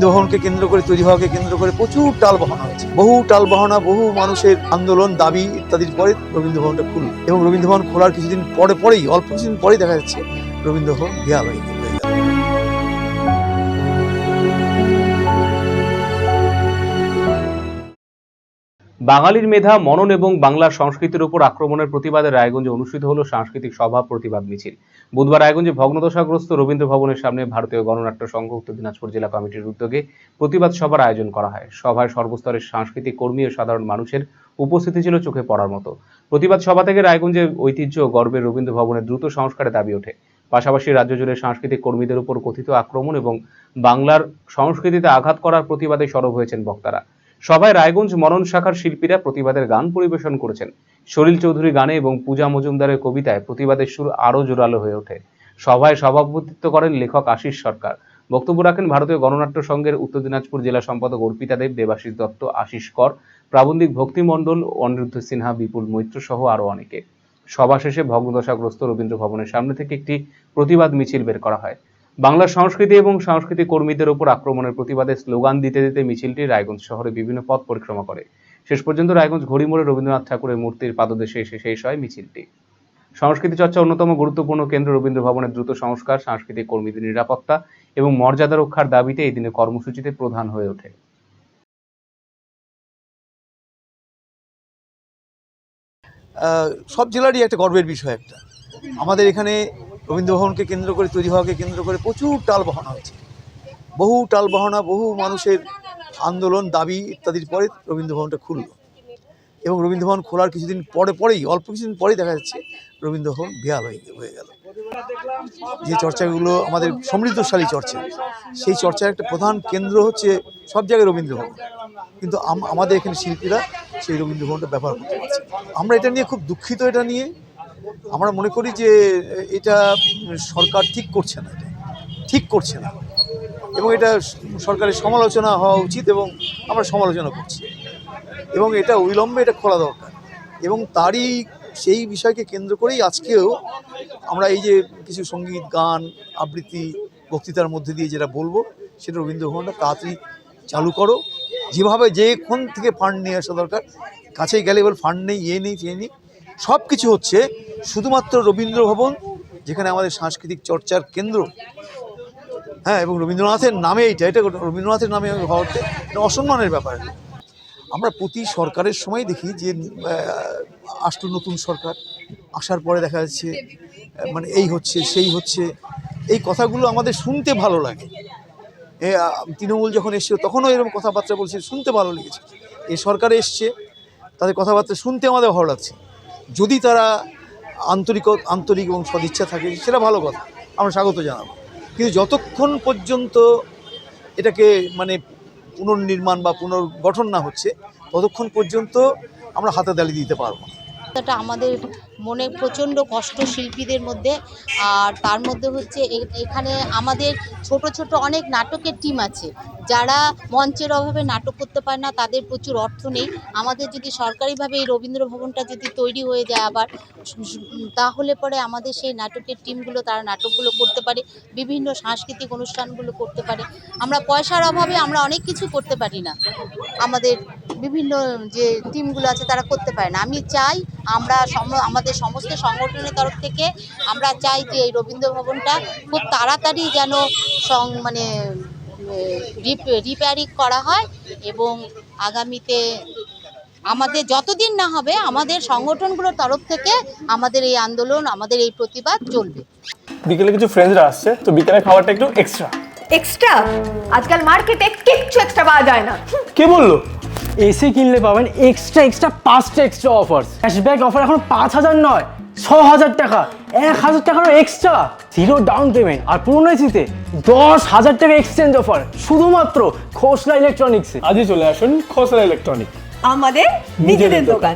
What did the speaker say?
ভবনকে কেন্দ্র করে তৈরি হওয়াকে কেন্দ্র করে প্রচুর টালবাহানা হয়েছে, বহু টালবাহানা, বহু মানুষের আন্দোলন, দাবি ইত্যাদির পরে রবীন্দ্র ভবনটা খুলল এবং রবীন্দ্র ভবন খোলার কিছুদিন পরেই অল্প কিছুদিন পরেই দেখা যাচ্ছে রবীন্দ্র ভবন বেহাল হয়ে গেল। বাঙালির মেধা, মনন এবং বাংলার সংস্কৃতির উপর আক্রমণের প্রতিবাদে রায়গঞ্জে অনুষ্ঠিত হলো সাংস্কৃতিক সভা প্রতিবাদ মিছিল। বুধবার রায়গঞ্জে ভগ্নদশাগ্রস্ত রবীন্দ্র ভবনের সামনে ভারতীয় গণনাট্য সংঘ উত্তর দিনাজপুর জেলা কমিটির উদ্যোগে প্রতিবাদ সভার আয়োজন করা হয়। সভায় সর্বস্তরের সাংস্কৃতিক কর্মী ও সাধারণ মানুষের উপস্থিতি ছিল চোখে পড়ার মতো। প্রতিবাদ সভা থেকে রায়গঞ্জের ঐতিহ্য ও গর্বের রবীন্দ্র ভবনের দ্রুত সংস্কারের দাবি ওঠে। পাশাপাশি রাজ্য জুড়ে সাংস্কৃতিক কর্মীদের উপর কথিত আক্রমণ এবং বাংলার সংস্কৃতিতে আঘাত করার প্রতিবাদে সরব হয়েছেন বক্তারা। সভায় রায়গঞ্জ মনন শাখার শিল্পীরা প্রতিবাদের গান পরিবেশন করেছেন। সলিল চৌধুরী গানে এবং পূজা মজুমদারের কবিতায় প্রতিবাদের সুর আরো জোরালো হয়ে ওঠে। সভায় সভাপতিত্ব করেন লেখক আশিস সরকার। বক্তব্য রাখেন ভারতীয় গণনাট্য সংঘের উত্তর দিনাজপুর জেলা সম্পাদক অর্পিতা দেব, দেবাশিস দত্ত, আশিস কর, প্রাবন্ধিক ভক্তি মণ্ডল, অনিরুদ্ধ সিনহা, বিপুল মৈত্র সহ আরো অনেকে। সভা শেষে ভগ্নদশাগ্রস্ত রবীন্দ্র ভবনের সামনে থেকে একটি প্রতিবাদ মিছিল বের করা হয়। বাংলার সংস্কৃতি এবং সাংস্কৃতিক কর্মীদের উপর আক্রমণের প্রতিবাদে স্লোগান দিতে দিতে মিছিলটি রায়গঞ্জ শহরে বিভিন্ন পথ পরিক্রমা করে। শেষ পর্যন্ত রায়গঞ্জ ঘড়িমোড়ে রবীন্দ্রনাথ ঠাকুরের মূর্তির পাদদেশে এসে শেষ হয় মিছিলটি। সংস্কৃতি চর্চা অন্যতম গুরুত্বপূর্ণ কেন্দ্র রবীন্দ্র ভবনের দ্রুত সংস্কার, সাংস্কৃতিক কর্মীদের নিরাপত্তা এবং মর্যাদা রক্ষার দাবিতে এই দিনের কর্মসূচিতে প্রধান হয়ে ওঠে। সব জেলারই একটা গর্বের বিষয়। আমাদের এখানে রবীন্দ্র ভবনকে কেন্দ্র করে তৈরি হওয়াকে কেন্দ্র করে প্রচুর টালবাহানা হয়েছে, বহু টালবাহানা, বহু মানুষের আন্দোলন, দাবি ইত্যাদির পরে রবীন্দ্র ভবনটা খুলল এবং রবীন্দ্র ভবন খোলার কিছুদিন পরেই অল্প কিছুদিন পরেই দেখা যাচ্ছে রবীন্দ্র ভবন বেহাল হয়ে গেল। যে চর্চাগুলো আমাদের সমৃদ্ধশালী চর্চা, সেই চর্চার একটা প্রধান কেন্দ্র হচ্ছে সব জায়গায় রবীন্দ্র ভবন, কিন্তু আমাদের এখানে শিল্পীরা সেই রবীন্দ্র ভবনটা ব্যবহার করতে পারছে। আমরা এটা নিয়ে খুব দুঃখিত। এটা নিয়ে আমরা মনে করি যে এটা সরকার ঠিক করছে না এবং এটা সরকারের সমালোচনা হওয়া উচিত এবং আমরা সমালোচনা করছি এবং এটা অবিলম্বে এটা খোলা দরকার। এবং তারই সেই বিষয়কে কেন্দ্র করেই আজকেও আমরা এই যে কিছু সঙ্গীত, গান, আবৃত্তি, বক্তৃতার মধ্যে দিয়ে যেটা বলবো, সেটা রবীন্দ্র ভবনটা তাড়াতাড়ি চালু করো। যেভাবে যেখান থেকে ফান্ড নিয়ে আসা দরকার, কাছেই গেলে এবার ফান্ড নেই, নেই, সব কিছু হচ্ছে শুধুমাত্র রবীন্দ্র ভবন, যেখানে আমাদের সাংস্কৃতিক চর্চার কেন্দ্র, হ্যাঁ, এবং রবীন্দ্রনাথের নামে এটা রবীন্দ্রনাথের নামে হওয়াতে অসম্মানের ব্যাপার। আমরা প্রতি সরকারের সময় দেখি যে আসলো নতুন সরকার, আসার পরে দেখা যাচ্ছে মানে এই হচ্ছে সেই হচ্ছে, এই কথাগুলো আমাদের শুনতে ভালো লাগে। তৃণমূল যখন এসছে তখনও এরকম কথাবার্তা বলছে, শুনতে ভালো লেগেছে। এই সরকারে এসছে, তাদের কথাবার্তা শুনতে আমাদের ভালো লাগছে। যদি তারা আন্তরিক এবং সদিচ্ছা থাকে, সেটা ভালো কথা, আমরা স্বাগত জানাবো। কিন্তু যতক্ষণ পর্যন্ত এটাকে মানে পুনর্নির্মাণ বা পুনর্গঠন না হচ্ছে, ততক্ষণ পর্যন্ত আমরা হাতে তালি দিতে পারবো না। এটা আমাদের মনে প্রচণ্ড কষ্ট শিল্পীদের মধ্যে। আর তার মধ্যে হচ্ছে এখানে আমাদের ছোট ছোট অনেক নাটকের টিম আছে, যারা মঞ্চের অভাবে নাটক করতে পারে না, তাদের প্রচুর অর্থ নেই। আমাদের যদি সরকারিভাবে এই রবীন্দ্র ভবনটা যদি তৈরি হয়ে যায় আবার, তাহলে পরে আমাদের সেই নাটকের টিমগুলো তারা নাটকগুলো করতে পারে, বিভিন্ন সাংস্কৃতিক অনুষ্ঠানগুলো করতে পারে। আমরা পয়সার অভাবে আমরা অনেক কিছু করতে পারি না, আমাদের বিভিন্ন যে টিমগুলো আছে তারা করতে পারে না। আমি চাই আমাদের সমস্ত সংগঠনের তরফ থেকে আমরা চাই যে এই রবীন্দ্র ভবনটা খুব তাড়াতাড়ি যেন রিপেয়ারিং করা হয় এবং আগামীতে আমাদের যতদিন না হবে আমাদের সংগঠনগুলোর তরফ থেকে আমাদের এই আন্দোলন, আমাদের এই প্রতিবাদ চলবে। বিকেলে কিছু ফ্রেন্ডসরা আসছে, তো বিকেলে খাবারটা একটু এক্সট্রা। আজকাল মার্কেটে কিচ্ছু এক্সট্রা পাওয়া যায় না। কে বললো? এসি কিনলে পাবেন এক্সট্রা 5টা এক্সট্রা অফার্স। ক্যাশব্যাক অফার এখন 5,000 নয়, 6,000 টাকা, 1,000 টাকার এক্সট্রা, 0 ডাউন পেমেন্ট, আর পুরনো এসিতে 10,000 টাকা এক্সচেঞ্জ অফার, শুধুমাত্র খোসলা ইলেকট্রনিক্সে। আজই চলে আসুন খোসলা ইলেকট্রনিক্স, আমাদের নিজেদের দোকান।